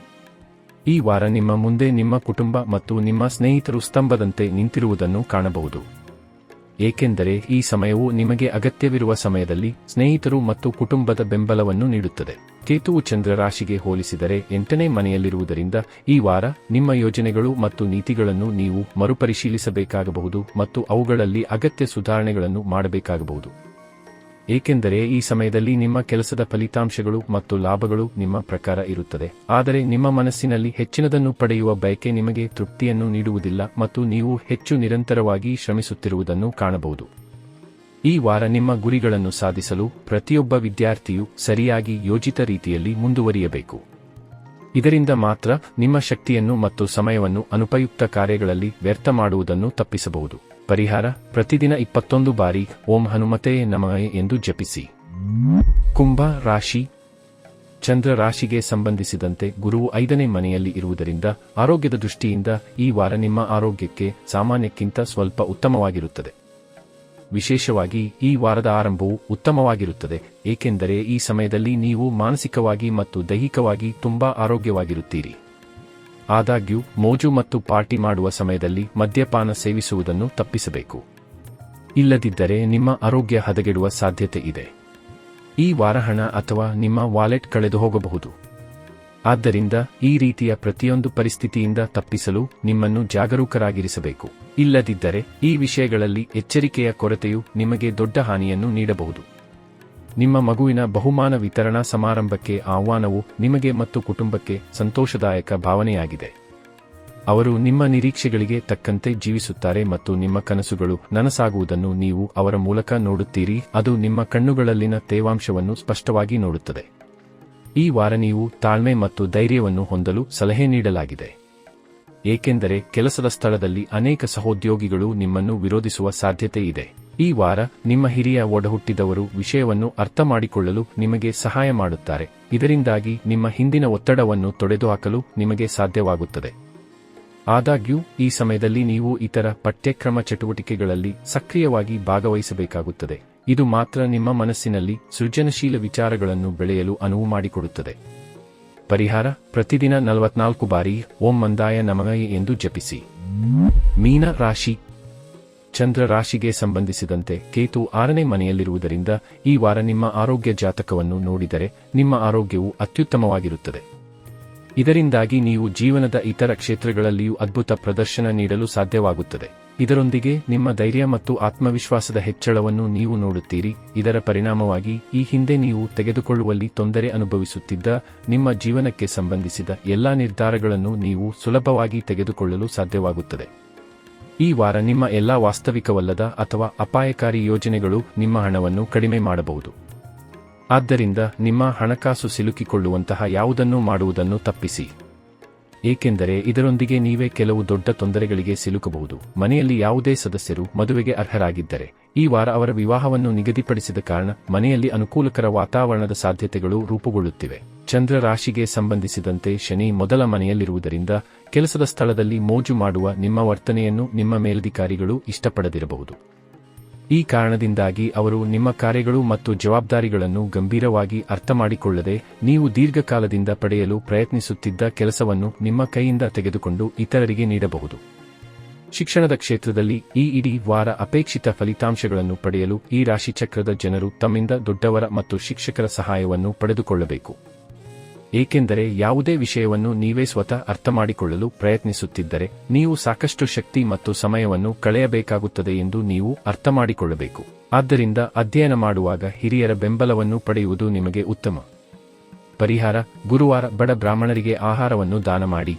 ಈ ವಾರ ನಿಮ್ಮ ಮುಂದೆ ನಿಮ್ಮ ಕುಟುಂಬ ಮತ್ತು ನಿಮ್ಮ ಸ್ನೇಹಿತರು ಸ್ತಂಭದಂತೆ ನಿಂತಿರುವುದನ್ನು ಕಾಣಬಹುದು. ಏಕೆಂದರೆ ಈ ಸಮಯವು ನಿಮಗೆ ಅಗತ್ಯವಿರುವ ಸಮಯದಲ್ಲಿ ಸ್ನೇಹಿತರು ಮತ್ತು ಕುಟುಂಬದ ಬೆಂಬಲವನ್ನು ನೀಡುತ್ತದೆ. ಕೇತುವು ಚಂದ್ರ ರಾಶಿಗೆ ಹೋಲಿಸಿದರೆ 8ನೇ ಮನೆಯಲ್ಲಿರುವುದರಿಂದ ಈ ವಾರ ನಿಮ್ಮ ಯೋಜನೆಗಳು ಮತ್ತು ನೀತಿಗಳನ್ನು ನೀವು ಮರುಪರಿಶೀಲಿಸಬೇಕಾಗಬಹುದು ಮತ್ತು ಅವುಗಳಲ್ಲಿ ಅಗತ್ಯ ಸುಧಾರಣೆಗಳನ್ನು ಮಾಡಬೇಕಾಗಬಹುದು. ಏಕೆಂದರೆ ಈ ಸಮಯದಲ್ಲಿ ನಿಮ್ಮ ಕೆಲಸದ ಫಲಿತಾಂಶಗಳು ಮತ್ತು ಲಾಭಗಳು ನಿಮ್ಮ ಪ್ರಕಾರ ಇರುತ್ತದೆ, ಆದರೆ ನಿಮ್ಮ ಮನಸ್ಸಿನಲ್ಲಿ ಹೆಚ್ಚಿನದನ್ನು ಪಡೆಯುವ ಬಯಕೆ ನಿಮಗೆ ತೃಪ್ತಿಯನ್ನು ನೀಡುವುದಿಲ್ಲ ಮತ್ತು ನೀವು ಹೆಚ್ಚು ನಿರಂತರವಾಗಿ ಶ್ರಮಿಸುತ್ತಿರುವುದನ್ನು ಕಾಣಬಹುದು. ಈ ವಾರ ನಿಮ್ಮ ಗುರಿಗಳನ್ನು ಸಾಧಿಸಲು ಪ್ರತಿಯೊಬ್ಬ ವಿದ್ಯಾರ್ಥಿಯು ಸರಿಯಾಗಿ ಯೋಜಿತ ರೀತಿಯಲ್ಲಿ ಮುಂದುವರಿಯಬೇಕು. ಇದರಿಂದ ಮಾತ್ರ ನಿಮ್ಮ ಶಕ್ತಿಯನ್ನು ಮತ್ತು ಸಮಯವನ್ನು ಅನುಪಯುಕ್ತ ಕಾರ್ಯಗಳಲ್ಲಿ ವ್ಯರ್ಥ ಮಾಡುವುದನ್ನು ತಪ್ಪಿಸಬಹುದು. ಪರಿಹಾರ: ಪ್ರತಿದಿನ 21 ಬಾರಿ ಓಂ ಹನುಮತೇ ನಮಃ ಎಂದು ಜಪಿಸಿ. ಕುಂಭ ರಾಶಿ. ಚಂದ್ರ ರಾಶಿಗೆ ಸಂಬಂಧಿಸಿದಂತೆ ಗುರುವು 5ನೇ ಮನೆಯಲ್ಲಿ ಇರುವುದರಿಂದ ಆರೋಗ್ಯದ ದೃಷ್ಟಿಯಿಂದ ಈ ವಾರ ನಿಮ್ಮ ಆರೋಗ್ಯಕ್ಕೆ ಸಾಮಾನ್ಯಕ್ಕಿಂತ ಸ್ವಲ್ಪ ಉತ್ತಮವಾಗಿರುತ್ತದೆ. ವಿಶೇಷವಾಗಿ ಈ ವಾರದ ಆರಂಭವು ಉತ್ತಮವಾಗಿರುತ್ತದೆ, ಏಕೆಂದರೆ ಈ ಸಮಯದಲ್ಲಿ ನೀವು ಮಾನಸಿಕವಾಗಿ ಮತ್ತು ದೈಹಿಕವಾಗಿ ತುಂಬಾ ಆರೋಗ್ಯವಾಗಿರುತ್ತೀರಿ. ಆದಾಗ್ಯೂ ಮೋಜು ಮತ್ತು ಪಾರ್ಟಿ ಮಾಡುವ ಸಮಯದಲ್ಲಿ ಮದ್ಯಪಾನ ಸೇವಿಸುವುದನ್ನು ತಪ್ಪಿಸಬೇಕು. ಇಲ್ಲದಿದ್ದರೆ ನಿಮ್ಮ ಆರೋಗ್ಯ ಹದಗೆಡುವ ಸಾಧ್ಯತೆ ಇದೆ. ಈ ವಾರ ಹಣ ಅಥವಾ ನಿಮ್ಮ ವಾಲೆಟ್ ಕಳೆದು ಹೋಗಬಹುದು. ಆದ್ದರಿಂದ ಈ ರೀತಿಯ ಪ್ರತಿಯೊಂದು ಪರಿಸ್ಥಿತಿಯಿಂದ ತಪ್ಪಿಸಲು ನಿಮ್ಮನ್ನು ಜಾಗರೂಕರಾಗಿರಿಸಬೇಕು. ಇಲ್ಲದಿದ್ದರೆ ಈ ವಿಷಯಗಳಲ್ಲಿ ಎಚ್ಚರಿಕೆಯ ಕೊರತೆಯು ನಿಮಗೆ ದೊಡ್ಡ ಹಾನಿಯನ್ನು ನೀಡಬಹುದು. ನಿಮ್ಮ ಮಗುವಿನ ಬಹುಮಾನ ವಿತರಣಾ ಸಮಾರಂಭಕ್ಕೆ ಆಹ್ವಾನವು ನಿಮಗೆ ಮತ್ತು ಕುಟುಂಬಕ್ಕೆ ಸಂತೋಷದಾಯಕ ಭಾವನೆಯಾಗಿದೆ. ಅವರು ನಿಮ್ಮ ನಿರೀಕ್ಷೆಗಳಿಗೆ ತಕ್ಕಂತೆ ಜೀವಿಸುತ್ತಾರೆ ಮತ್ತು ನಿಮ್ಮ ಕನಸುಗಳು ನನಸಾಗುವುದನ್ನು ನೀವು ಅವರ ಮೂಲಕ ನೋಡುತ್ತೀರಿ. ಅದು ನಿಮ್ಮ ಕಣ್ಣುಗಳಲ್ಲಿನ ತೇವಾಂಶವನ್ನು ಸ್ಪಷ್ಟವಾಗಿ ನೋಡುತ್ತದೆ. ಈ ವಾರ ನೀವು ತಾಳ್ಮೆ ಮತ್ತು ಧೈರ್ಯವನ್ನು ಹೊಂದಲು ಸಲಹೆ ನೀಡಲಾಗಿದೆ, ಏಕೆಂದರೆ ಕೆಲಸದ ಸ್ಥಳದಲ್ಲಿ ಅನೇಕ ಸಹೋದ್ಯೋಗಿಗಳು ನಿಮ್ಮನ್ನು ವಿರೋಧಿಸುವ ಸಾಧ್ಯತೆ ಇದೆ. ಈ ವಾರ ನಿಮ್ಮ ಹಿರಿಯ ಒಡಹುಟ್ಟಿದವರು ವಿಷಯವನ್ನು ಅರ್ಥಮಾಡಿಕೊಳ್ಳಲು ನಿಮಗೆ ಸಹಾಯ ಮಾಡುತ್ತಾರೆ. ಇದರಿಂದಾಗಿ ನಿಮ್ಮ ಹಿಂದಿನ ಒತ್ತಡವನ್ನು ತೊಡೆದುಹಾಕಲು ನಿಮಗೆ ಸಾಧ್ಯವಾಗುತ್ತದೆ. ಆದಾಗ್ಯೂ ಈ ಸಮಯದಲ್ಲಿ ನೀವು ಇತರ ಪಠ್ಯಕ್ರಮ ಚಟುವಟಿಕೆಗಳಲ್ಲಿ ಸಕ್ರಿಯವಾಗಿ ಭಾಗವಹಿಸಬೇಕಾಗುತ್ತದೆ. ಇದು ಮಾತ್ರ ನಿಮ್ಮ ಮನಸ್ಸಿನಲ್ಲಿ ಸೃಜನಶೀಲ ವಿಚಾರಗಳನ್ನು ಬೆಳೆಯಲು ಅನುವು ಮಾಡಿಕೊಡುತ್ತದೆ. ಪರಿಹಾರ: ಪ್ರತಿದಿನ 44 ಬಾರಿ ಓಂ ಮಂದಾಯ ನಮಃ ಎಂದು ಜಪಿಸಿ. ಮೀನ ರಾಶಿ. ಚಂದ್ರ ರಾಶಿಗೆ ಸಂಬಂಧಿಸಿದಂತೆ ಕೇತು 6ನೇ ಮನೆಯಲ್ಲಿರುವುದರಿಂದ ಈ ವಾರ ನಿಮ್ಮ ಆರೋಗ್ಯ ಜಾತಕವನ್ನು ನೋಡಿದರೆ ನಿಮ್ಮ ಆರೋಗ್ಯವು ಅತ್ಯುತ್ತಮವಾಗಿರುತ್ತದೆ. ಇದರಿಂದಾಗಿ ನೀವು ಜೀವನದ ಇತರ ಕ್ಷೇತ್ರಗಳಲ್ಲಿಯೂ ಅದ್ಭುತ ಪ್ರದರ್ಶನ ನೀಡಲು ಸಾಧ್ಯವಾಗುತ್ತದೆ. ಇದರೊಂದಿಗೆ ನಿಮ್ಮ ಧೈರ್ಯ ಮತ್ತು ಆತ್ಮವಿಶ್ವಾಸದ ಹೆಚ್ಚಳವನ್ನು ನೀವು ನೋಡುತ್ತೀರಿ. ಇದರ ಪರಿಣಾಮವಾಗಿ ಈ ಹಿಂದೆ ನೀವು ತೆಗೆದುಕೊಳ್ಳುವಲ್ಲಿ ತೊಂದರೆ ಅನುಭವಿಸುತ್ತಿದ್ದ ನಿಮ್ಮ ಜೀವನಕ್ಕೆ ಸಂಬಂಧಿಸಿದ ಎಲ್ಲಾ ನಿರ್ಧಾರಗಳನ್ನು ನೀವು ಸುಲಭವಾಗಿ ತೆಗೆದುಕೊಳ್ಳಲು ಸಾಧ್ಯವಾಗುತ್ತದೆ. ಈ ವಾರ ನಿಮ್ಮ ಎಲ್ಲಾ ವಾಸ್ತವಿಕವಲ್ಲದ ಅಥವಾ ಅಪಾಯಕಾರಿ ಯೋಜನೆಗಳು ನಿಮ್ಮ ಹಣವನ್ನು ಕಡಿಮೆ ಮಾಡಬಹುದು. ಆದ್ದರಿಂದ ನಿಮ್ಮ ಹಣಕಾಸು ಸಿಲುಕಿಕೊಳ್ಳುವಂತಹ ಯಾವುದನ್ನೂ ಮಾಡುವುದನ್ನು ತಪ್ಪಿಸಿ, ಏಕೆಂದರೆ ಇದರೊಂದಿಗೆ ನೀವೇ ಕೆಲವು ದೊಡ್ಡ ತೊಂದರೆಗಳಿಗೆ ಸಿಲುಕಬಹುದು. ಮನೆಯಲ್ಲಿ ಯಾವುದೇ ಸದಸ್ಯರು ಮದುವೆಗೆ ಅರ್ಹರಾಗಿದ್ದರೆ ಈ ವಾರ ಅವರ ವಿವಾಹವನ್ನು ನಿಗದಿಪಡಿಸಿದ ಕಾರಣ ಮನೆಯಲ್ಲಿ ಅನುಕೂಲಕರ ವಾತಾವರಣದ ಸಾಧ್ಯತೆಗಳು ರೂಪುಗೊಳ್ಳುತ್ತಿವೆ. ಚಂದ್ರ ರಾಶಿಗೆ ಸಂಬಂಧಿಸಿದಂತೆ ಶನಿ ಮೊದಲ ಮನೆಯಲ್ಲಿರುವುದರಿಂದ ಕೆಲಸದ ಸ್ಥಳದಲ್ಲಿ ಮೋಜು ಮಾಡುವ ನಿಮ್ಮ ವರ್ತನೆಯನ್ನು ನಿಮ್ಮ ಮೇಲಧಿಕಾರಿಗಳು ಇಷ್ಟಪಡದಿರಬಹುದು. ಈ ಕಾರಣದಿಂದಾಗಿ ಅವರು ನಿಮ್ಮ ಕಾರ್ಯಗಳು ಮತ್ತು ಜವಾಬ್ದಾರಿಗಳನ್ನು ಗಂಭೀರವಾಗಿ ಅರ್ಥಮಾಡಿಕೊಳ್ಳದೆ ನೀವು ದೀರ್ಘಕಾಲದಿಂದ ಪಡೆಯಲು ಪ್ರಯತ್ನಿಸುತ್ತಿದ್ದ ಕೆಲಸವನ್ನು ನಿಮ್ಮ ಕೈಯಿಂದ ತೆಗೆದುಕೊಂಡು ಇತರರಿಗೆ ನೀಡಬಹುದು. ಶಿಕ್ಷಣದ ಕ್ಷೇತ್ರದಲ್ಲಿ ಈ ಇಡೀ ವಾರ ಅಪೇಕ್ಷಿತ ಫಲಿತಾಂಶಗಳನ್ನು ಪಡೆಯಲು ಈ ರಾಶಿಚಕ್ರದ ಜನರು ತಮ್ಮಿಂದ ದೊಡ್ಡವರ ಮತ್ತು ಶಿಕ್ಷಕರ ಸಹಾಯವನ್ನು ಪಡೆದುಕೊಳ್ಳಬೇಕು. ಏಕೆಂದರೆ ಯಾವುದೇ ವಿಷಯವನ್ನು ನೀವೇ ಸ್ವತಃ ಅರ್ಥಮಾಡಿಕೊಳ್ಳಲು ಪ್ರಯತ್ನಿಸುತ್ತಿದ್ದರೆ ನೀವು ಸಾಕಷ್ಟು ಶಕ್ತಿ ಮತ್ತು ಸಮಯವನ್ನು ಕಳೆಯಬೇಕಾಗುತ್ತದೆ ಎಂದು ನೀವು ಅರ್ಥಮಾಡಿಕೊಳ್ಳಬೇಕು. ಆದ್ದರಿಂದ ಅಧ್ಯಯನ ಮಾಡುವಾಗ ಹಿರಿಯರ ಬೆಂಬಲವನ್ನು ಪಡೆಯುವುದು ನಿಮಗೆ ಉತ್ತಮ. ಪರಿಹಾರ: ಗುರುವಾರ ಬಡ ಬ್ರಾಹ್ಮಣರಿಗೆ ಆಹಾರವನ್ನು ದಾನ ಮಾಡಿ.